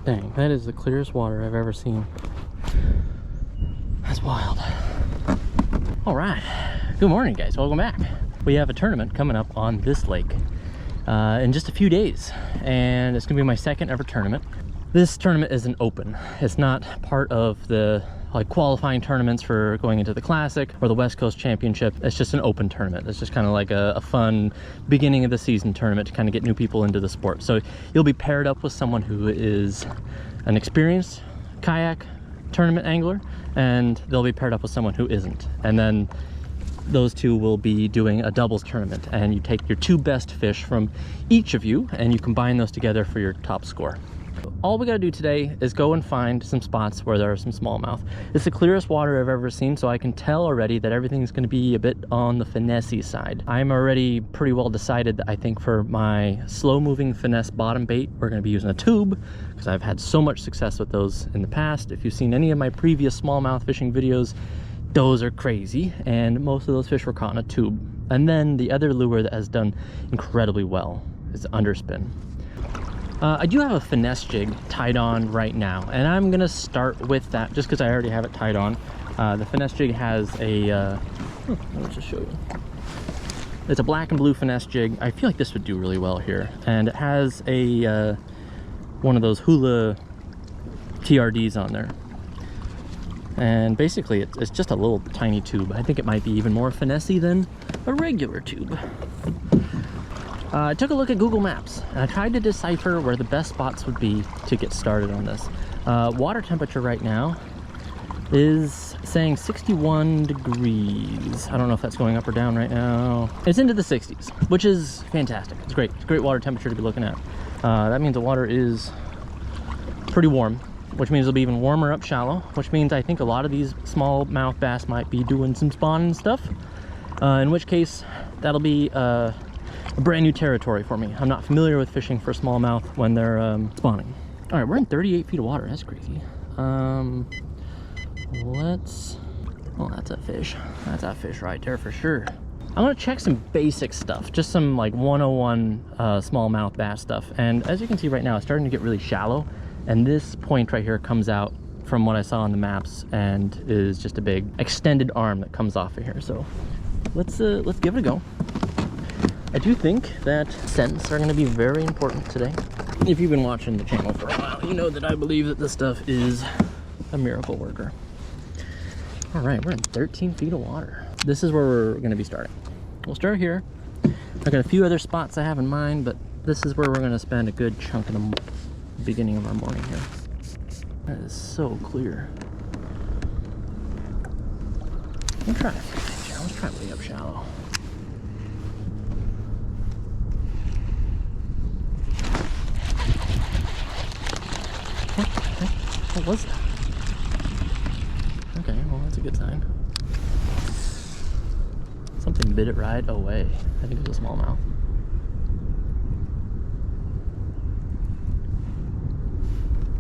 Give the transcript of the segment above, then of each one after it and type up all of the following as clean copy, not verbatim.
Dang, that is the clearest water I've ever seen. That's wild. All right, good morning guys, welcome back. We have a tournament coming up on this lake in just a few days, and it's gonna be my second ever tournament. This tournament is an open. It's not part of the qualifying tournaments for going into the Classic or the West Coast Championship. It's just an open tournament. It's just kind of like a fun beginning of the season tournament to kind of get new people into the sport. So you'll be paired up with someone who is an experienced kayak tournament angler, and they'll be paired up with someone who isn't. And then those two will be doing a doubles tournament, and you take your two best fish from each of you and you combine those together for your top score. All we gotta do today is go and find some spots where there are some smallmouth. It's the clearest water I've ever seen, so I can tell already that everything's gonna be a bit on the finesse side. I'm already pretty well decided that I think for my slow moving finesse bottom bait, we're gonna be using a tube, because I've had so much success with those in the past. If you've seen any of my previous smallmouth fishing videos, those are crazy, and most of those fish were caught in a tube. And then the other lure that has done incredibly well is underspin. I do have a finesse jig tied on right now, and I'm gonna start with that just because I already have it tied on. The finesse jig has a let me just show you. It's a black and blue finesse jig. I feel like this would do really well here, and it has a one of those hula TRDs on there. And basically it's just a little tiny tube. I think it might be even more finessey than a regular tube. I took a look at Google Maps, and I tried to decipher where the best spots would be to get started on this. Water temperature right now is saying 61 degrees. I don't know if that's going up or down right now. It's into the 60s, which is fantastic. It's great. It's a great water temperature to be looking at. That means the water is pretty warm, which means it'll be even warmer up shallow, which means I think a lot of these smallmouth bass might be doing some spawning stuff, in which case that'll be a brand new territory for me. I'm not familiar with fishing for smallmouth when they're spawning. All right, we're in 38 feet of water. That's crazy. Oh, that's a fish. That's a fish right there for sure. I'm gonna check some basic stuff, just some like 101 smallmouth bass stuff. And as you can see right now, it's starting to get really shallow. And this point right here comes out from what I saw on the maps and is just a big extended arm that comes off of here. So let's give it a go. I do think that scents are going to be very important today. If you've been watching the channel for a while, you know that I believe that this stuff is a miracle worker. All right, we're in 13 feet of water. This is where we're going to be starting. We'll start here. I've got a few other spots I have in mind, but this is where we're going to spend a good chunk of the beginning of our morning here. That is so clear. Let's try it. Let's try way up shallow. What was that? Okay, well that's a good sign. Something bit it right away. I think it was a smallmouth.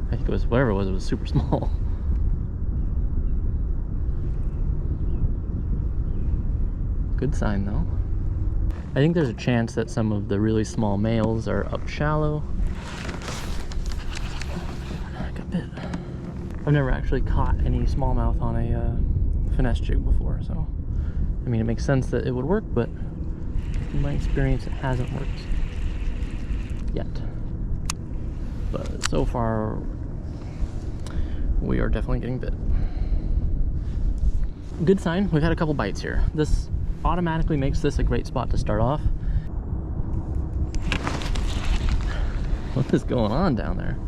I think it was, whatever it was super small. Good sign though. I think there's a chance that some of the really small males are up shallow. I've never actually caught any smallmouth on a finesse jig before, so I mean it makes sense that it would work, but in my experience it hasn't worked yet. But so far we are definitely getting bit. Good sign, we've had a couple bites here. This automatically makes this a great spot to start off. What is going on down there?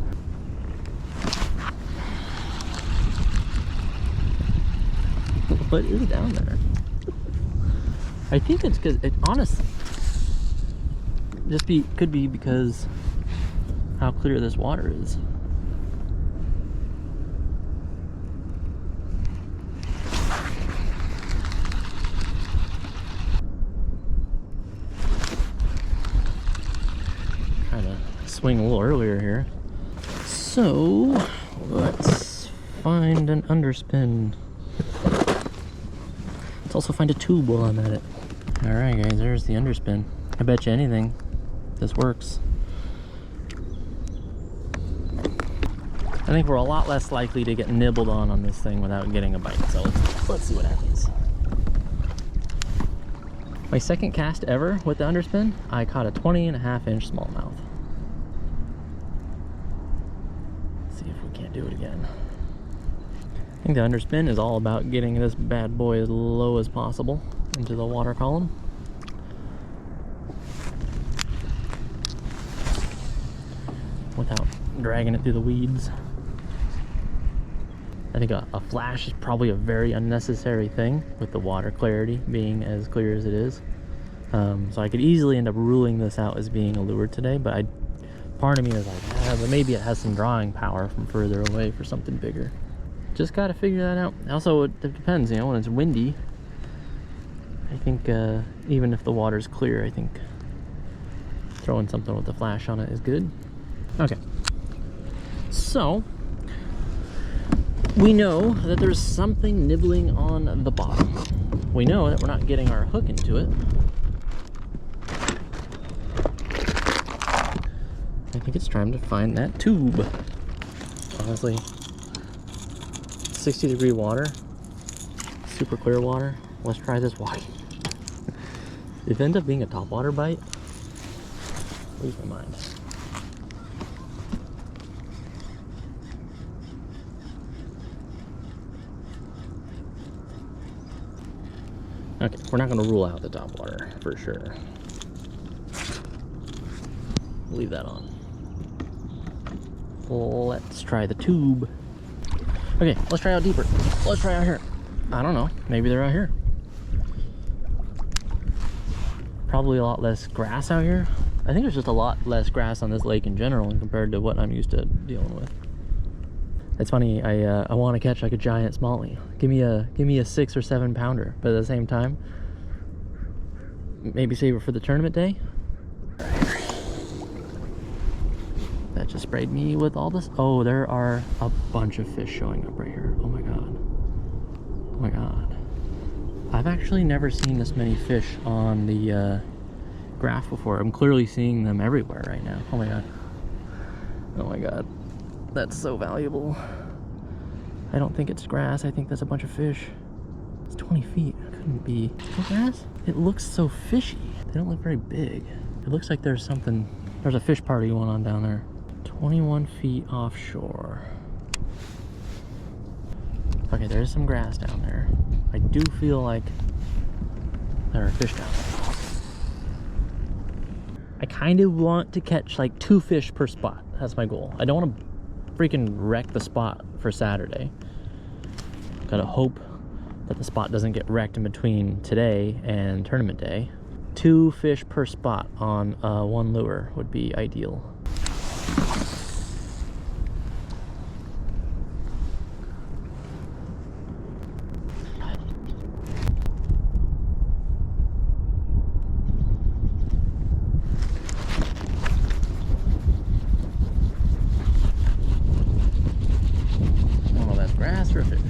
What is down there? I think it's because it honestly could be because how clear this water is. Trying to swing a little earlier here. So let's find an underspin. Let's also find a tube while I'm at it. All right, guys, there's the underspin. I bet you anything, this works. I think we're a lot less likely to get nibbled on this thing without getting a bite. So let's see what happens. My second cast ever with the underspin, I caught a 20.5-inch smallmouth. Let's see if we can't do it again. I think the underspin is all about getting this bad boy as low as possible into the water column. Without dragging it through the weeds. I think a flash is probably a very unnecessary thing with the water clarity being as clear as it is. So I could easily end up ruling this out as being a lure today, but part of me is like, but maybe it has some drawing power from further away for something bigger. Just gotta figure that out. Also, it depends, you know, when it's windy, I think even if the water's clear, I think throwing something with a flash on it is good. Okay, so we know that there's something nibbling on the bottom. We know that we're not getting our hook into it. I think it's time to find that tube. Honestly, 60-degree water, super clear water. Let's try this water. If it ends up being a topwater bite, lose my mind. Okay, we're not going to rule out the topwater for sure. Leave that on. Let's try the tube. Okay, let's try out deeper. Let's try out here. I don't know. Maybe they're out here. Probably a lot less grass out here. I think there's just a lot less grass on this lake in general compared to what I'm used to dealing with. It's funny, I want to catch like a giant smallie. Give me a 6 or 7 pounder, but at the same time, maybe save it for the tournament day. That just sprayed me with all this. Oh, there are a bunch of fish showing up right here. Oh my god. Oh my god. I've actually never seen this many fish on the graph before. I'm clearly seeing them everywhere right now. Oh my god. Oh my god. That's so valuable. I don't think it's grass. I think that's a bunch of fish. It's 20 feet. It couldn't be. Is it grass? It looks so fishy. They don't look very big. It looks like there's something. There's a fish party going on down there. 21 feet offshore. Okay, there's some grass down there. I do feel like there are fish down there. I kind of want to catch like 2 fish per spot. That's my goal. I don't want to freaking wreck the spot for Saturday. Gotta hope that the spot doesn't get wrecked in between today and tournament day. 2 fish per spot on one lure would be ideal. Grass or a fish? I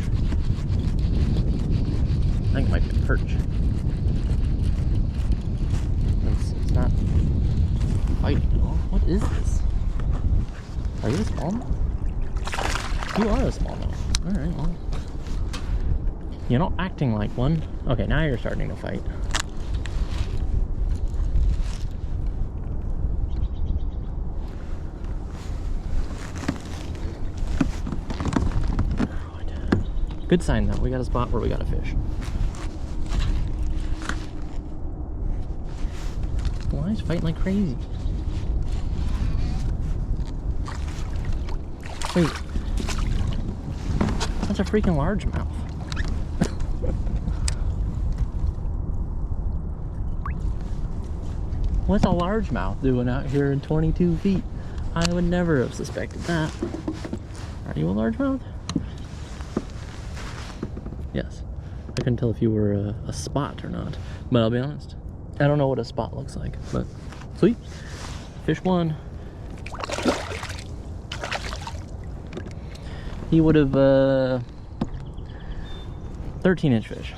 think it might be a perch. It's not fighting at all. What is this? Are you a smallmouth? You are a smallmouth. Alright, well. You're not acting like one. Okay, now you're starting to fight. Good sign though, we got a spot where we got a fish. Why is fighting like crazy? Wait, that's a freaking largemouth. What's a largemouth doing out here in 22 feet? I would never have suspected that. Are you a largemouth? Yes. I couldn't tell if you were a spot or not, but I'll be honest. I don't know what a spot looks like, but sweet. Fish one. He would have 13-inch fish.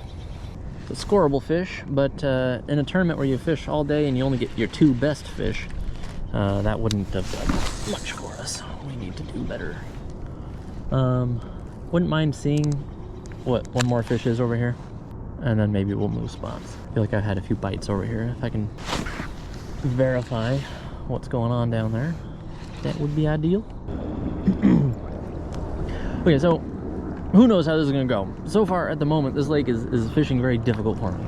It's a scoreable fish, but in a tournament where you fish all day and you only get your 2 best fish, that wouldn't have done much for us. We need to do better. Wouldn't mind seeing what one more fish is over here, and then maybe we'll move spots. I feel like I've had a few bites over here. If I can verify what's going on down there, that would be ideal. Okay, so who knows how this is gonna go. So far at the moment, this lake is fishing very difficult for me.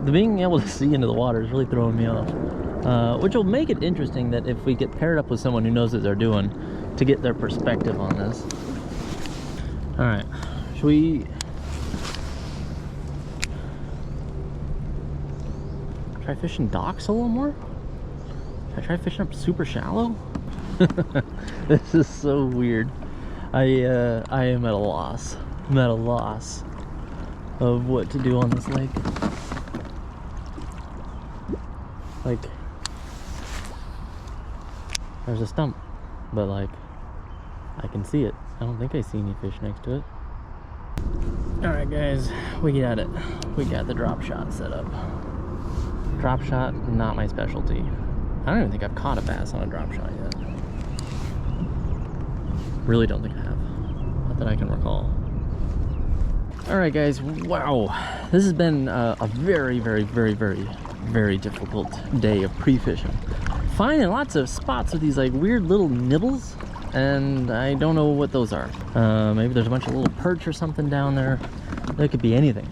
The being able to see into the water is really throwing me off, which will make it interesting that if we get paired up with someone who knows what they're doing, to get their perspective on this. All right, should we try fishing docks a little more? Should I try fishing up super shallow? This is so weird. I am at a loss. I'm at a loss of what to do on this lake. Like, there's a stump, but like, I can see it. I don't think I see any fish next to it. All right, guys, we got it. We got the drop shot set up. Drop shot, not my specialty. I don't even think I've caught a bass on a drop shot yet. Really don't think I have. Not that I can recall. All right, guys, wow. This has been a very, very, very, very, very difficult day of pre-fishing. Finding lots of spots with these like weird little nibbles, and I don't know what those are. Maybe there's a bunch of little perch or something down there. That could be anything.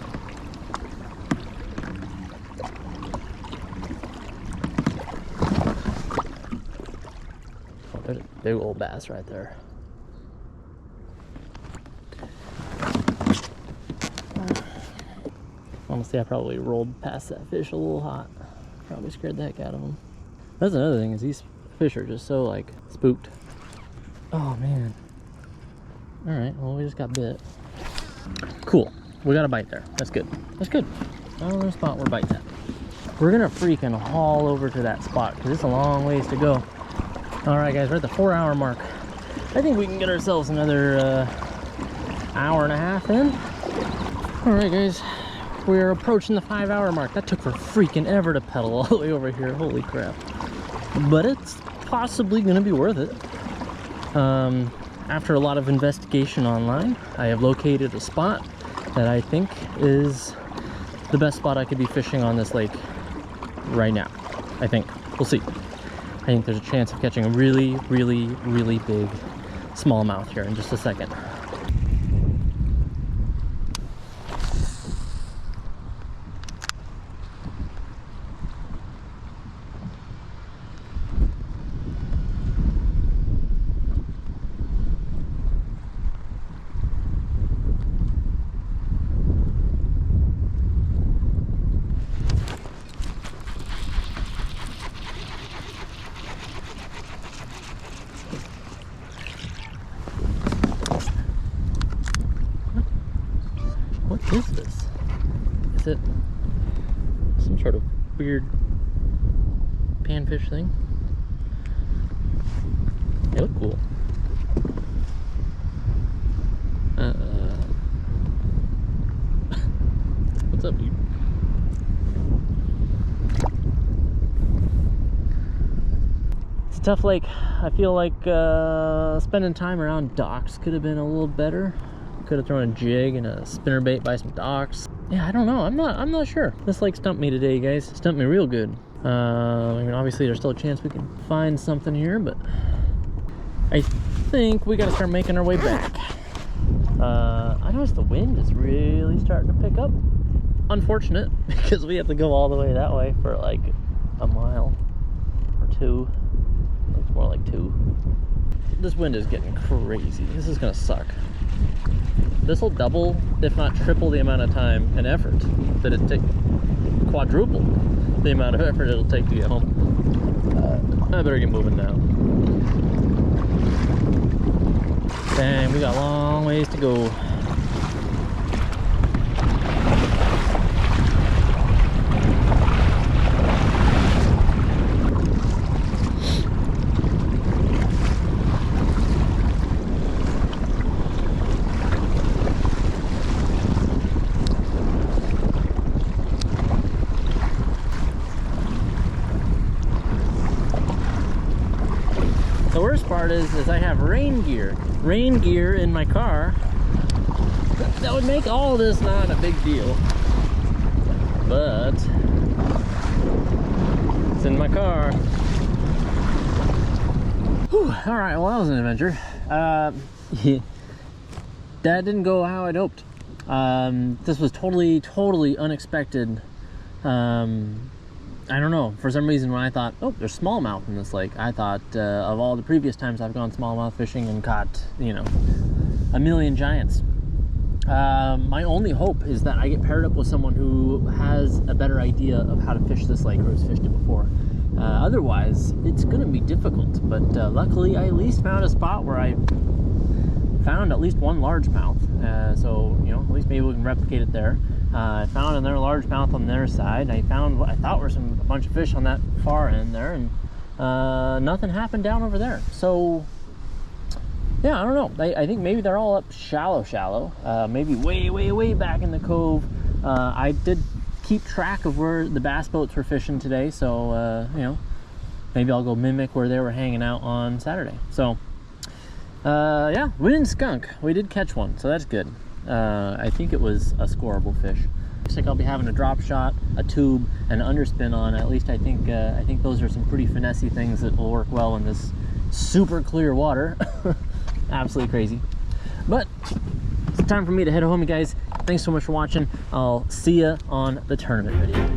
Oh, there's a big old bass right there. Honestly, I probably rolled past that fish a little hot. Probably scared the heck out of him. That's another thing, is these fish are just so like spooked. Oh man. All right, well, we just got bit. Cool, we got a bite there. That's good, that's good. Now we're in a spot where bites at. We're gonna freaking haul over to that spot because it's a long ways to go. All right, guys, we're at the 4-hour mark. I think we can get ourselves another hour and a half in. All right, guys. We're approaching the 5-hour mark. That took for freaking ever to pedal all the way over here. Holy crap. But it's possibly going to be worth it. After a lot of investigation online, I have located a spot that I think is the best spot I could be fishing on this lake right now. I think. We'll see. I think there's a chance of catching a really, really, really big smallmouth here in just a second. What is this? Is it some sort of weird panfish thing? They look cool. What's up, dude? It's a tough lake. I feel like spending time around docks could have been a little better. Could have thrown a jig and a spinnerbait by some docks. Yeah, I don't know. I'm not sure. This lake stumped me today, guys. Stumped me real good. I mean, obviously there's still a chance we can find something here, but I think we got to start making our way back. I noticed the wind is really starting to pick up. Unfortunate, because we have to go all the way that way for like a mile or two. It's more like 2. This wind is getting crazy. This is gonna suck. This will double, if not triple, the amount of time and effort that it takes, quadruple the amount of effort it'll take to get home. I better get moving now. Dang, we got a long ways to go. the worst part is I have rain gear in my car. That would make all this not a big deal, but it's in my car. Whew. All right, well, that was an adventure. That didn't go how I'd hoped. This was totally unexpected. I don't know, for some reason when I thought, oh, there's smallmouth in this lake, I thought of all the previous times I've gone smallmouth fishing and caught, you know, a million giants. My only hope is that I get paired up with someone who has a better idea of how to fish this lake or has fished it before. Otherwise, it's gonna be difficult, but luckily I at least found a spot where I found at least one largemouth. So, you know, at least maybe we can replicate it there. I found another largemouth on their side. I found what I thought were a bunch of fish on that far end there, and nothing happened down over there. So, yeah, I don't know. I think maybe they're all up shallow. Maybe way back in the cove. I did keep track of where the bass boats were fishing today, so, you know, maybe I'll go mimic where they were hanging out on Saturday. So, yeah, we didn't skunk. We did catch one, so that's good. I think it was a scoreable fish. Looks like I'll be having a drop shot, a tube, and an underspin on. At least I think those are some pretty finessey things that will work well in this super clear water. Absolutely crazy. But it's time for me to head home, you guys. Thanks so much for watching. I'll see you on the tournament video.